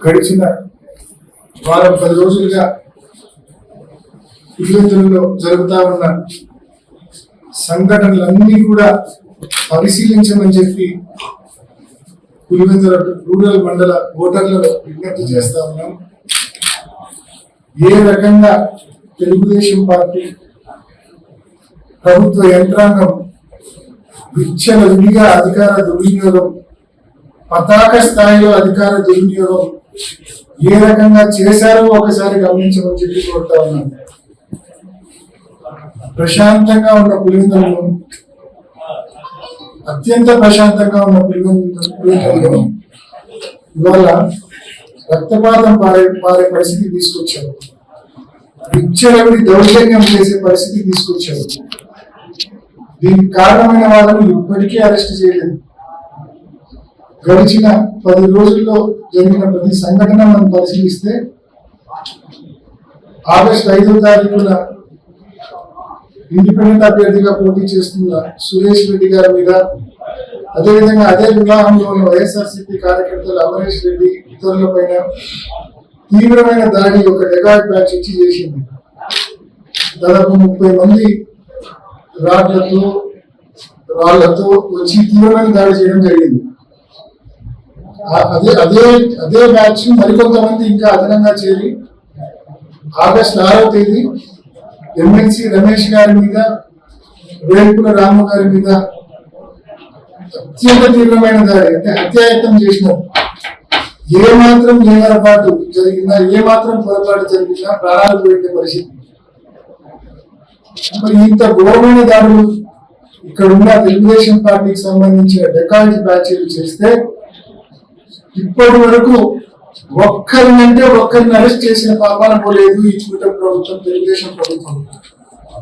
గడిచిన వారం 10 రోజులుగా పులివెందులలో జరుగుతా ఉన్న సంఘటనలన్నీ కూడా పరిశీలించమని చెప్పి పులివెందుల రూరల్ మండల ఓటర్లను విజ్ఞప్తి చేస్తా ఉన్నాం. ఏ రకంగా తెలుగుదేశం పార్టీ ప్రభుత్వ యంత్రాంగం విచ్చలవిడిగా అధికార దుర్వినియోగం, పతాక స్థాయిలో అధికార దుర్వినియోగం ఏ రకంగా చేశారో ఒకసారి గమనించమని చెప్పి కోరుతా ఉన్నాను. ప్రశాంతంగా ఉన్న పులివెందులను, అత్యంత ప్రశాంతంగా ఉన్న పులివెందులను ఇవాళ రక్తపాతం పారే పరిస్థితి తీసుకొచ్చారు. విచ్చలవిడి దౌర్జన్యం చేసే పరిస్థితి తీసుకొచ్చారు. దీనికి కారణమైన వాళ్ళని ఇప్పటికీ అరెస్ట్ చేయలేదు. గడిచిన 10 రోజుల్లో జరిగిన ప్రతి సంఘటన మనం పరిశీలిస్తే ఆగస్టు 5వ తారీఖున ఇండిపెండెంట్ అభ్యర్థిగా పోటీ చేస్తున్న సురేష్ రెడ్డి గారి మీద, అదేవిధంగా అదే వివాహంలో ఉన్న వైఎస్ఆర్సీపీ కార్యకర్తలు అమరేష్ రెడ్డి ఇతరుల పైన తీవ్రమైన దాడి ఒక డెకాయిట్ బ్యాచ్ ఇచ్చి చేసింది. దాదాపు 30 మంది రాళ్లతో వచ్చి తీవ్రమైన దాడి చేయడం జరిగింది. అదే బ్యాచ్ మరికొంతమంది ఇంకా అదనంగా చేరి ఆగస్టు 6వ తేదీ ఎమ్మెల్సీ రమేష్ గారి మీద, వేల్పుల రాము గారి మీద అత్యంత తీవ్రమైన దాడి, అంటే హత్యాయత్నం చేసినారు. ఏమాత్రం ఏమరపాటు జరిగిందా, ఏమాత్రం పొరపాటు జరిగిందా ప్రాణాలు పోయిన పరిస్థితి. మరి ఇంత ఘోరమైన దాడులు ఇక్కడ ఉన్న తెలుగుదేశం పార్టీకి సంబంధించిన డెకాయిట్ బ్యాచీలు చేస్తే ఇప్పటి వరకు ఒక్కరినంటే ఒక్కరిని అరెస్ట్ చేసిన పాపాన పోలేదు ఈ కూటమి ప్రభుత్వం, తెలుగుదేశం ప్రభుత్వం.